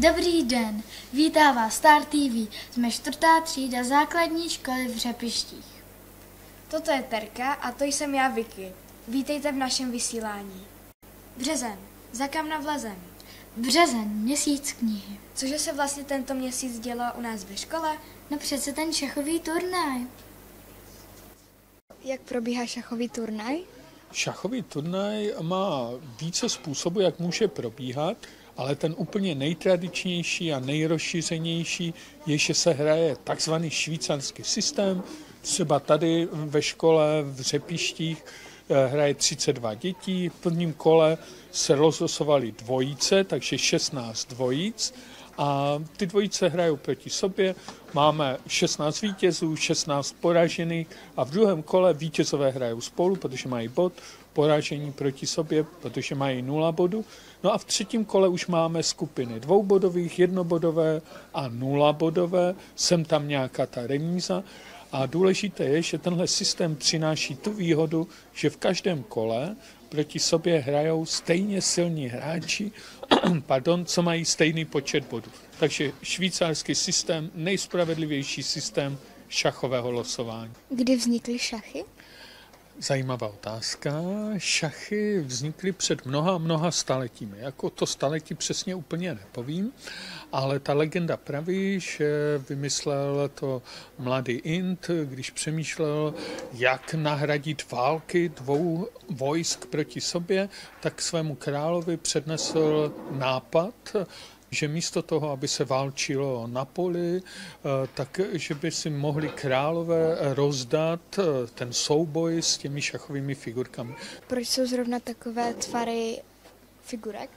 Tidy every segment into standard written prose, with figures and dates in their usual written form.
Dobrý den, vítá vás Star TV. Jsme 4. třída základní školy v Řepištích. Toto je Terka a to jsem já, Vicky. Vítejte v našem vysílání. Březen, za kam navlezem? Březen, měsíc knihy. Cože se vlastně tento měsíc dělo u nás ve škole? No přece ten šachový turnaj. Jak probíhá šachový turnaj? Šachový turnaj má více způsobů, jak může probíhat, ale ten úplně nejtradičnější a nejrozšířenější je, že se hraje takzvaný švýcarský systém. Třeba tady ve škole v Řepištích hraje 32 dětí. V prvním kole se rozlosovaly dvojice, takže 16 dvojic. A ty dvojice hrajou proti sobě, máme 16 vítězů, 16 poražených a v druhém kole vítězové hrajou spolu, protože mají bod, poražení proti sobě, protože mají 0 bodů. No a v třetím kole už máme skupiny dvoubodových, jednobodové a 0 bodové, sem tam nějaká ta remíza. A důležité je, že tenhle systém přináší tu výhodu, že v každém kole proti sobě hrajou stejně silní hráči, co mají stejný počet bodů. Takže švýcarský systém, nejspravedlivější systém šachového losování. Kdy vznikly šachy? Zajímavá otázka. Šachy vznikly před mnoha staletími. Jako to staletí přesně úplně nepovím, ale ta legenda praví, že vymyslel to mladý Ind, když přemýšlel, jak nahradit války dvou vojsk proti sobě, tak svému královi přednesl nápad, že místo toho, aby se válčilo na poli, tak že by si mohli králové rozdat ten souboj s těmi šachovými figurkami. Proč jsou zrovna takové tvary figurek?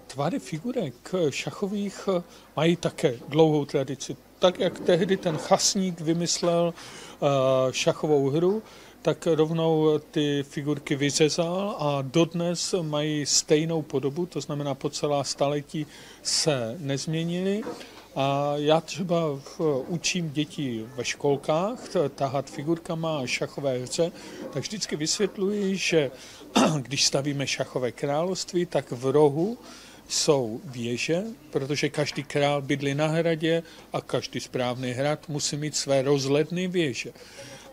Tvary figurek šachových mají také dlouhou tradici. Tak, jak tehdy ten chasník vymyslel šachovou hru, tak rovnou ty figurky vyřezal a dodnes mají stejnou podobu, to znamená po celá staletí se nezměnily. A já třeba učím děti ve školkách tahat figurkama a šachové hře, tak vždycky vysvětluji, že když stavíme šachové království, tak v rohu jsou věže, protože každý král bydlí na hradě a každý správný hrad musí mít své rozhledny věže.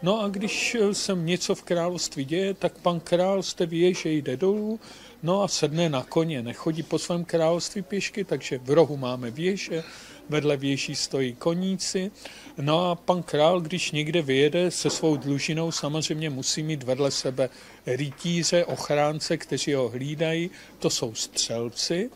No a když se něco v království děje, tak pan král z té věže jde dolů, no a sedne na koně, nechodí po svém království pěšky, takže v rohu máme věže, vedle věží stojí koníci. No a pan král, když někde vyjede se svou družinou, samozřejmě musí mít vedle sebe rytíře, ochránce, kteří ho hlídají, to jsou střelci.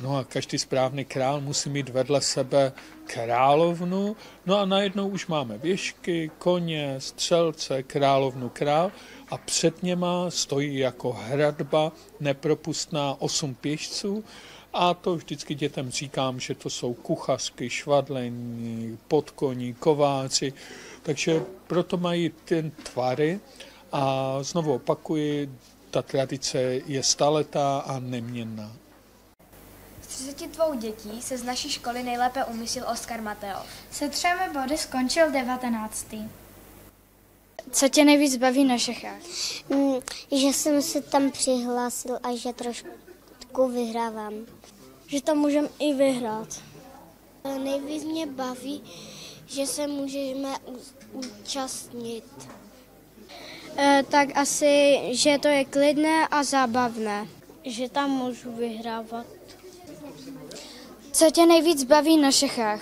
No a každý správný král musí mít vedle sebe královnu. No a najednou už máme věžky, koně, střelce, královnu, král a před něma stojí jako hradba nepropustná 8 pěšců. A to vždycky dětem říkám, že to jsou kuchařky, švadlení, podkoní, kováři. Takže proto mají ten tvary a znovu opakuji, ta tradice je staletá a neměnná. Z 32 dětí se z naší školy nejlépe umístil Oskar Mateo. Se 3 body skončil 19. Co tě nejvíc baví na šachách? Že jsem se tam přihlásil a že trošku vyhrávám. Že tam můžeme i vyhrát. Nejvíc mě baví, že se můžeme účastnit. Tak asi, že to je klidné a zábavné. Že tam můžu vyhrávat. Co tě nejvíc baví na šachách?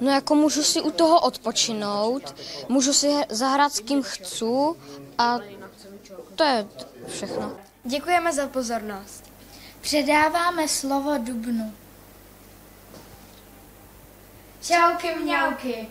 No jako můžu si u toho odpočinout, můžu si zahrát s kým chci a to je všechno. Děkujeme za pozornost. Předáváme slovo Dubnu. Čauky mňauky.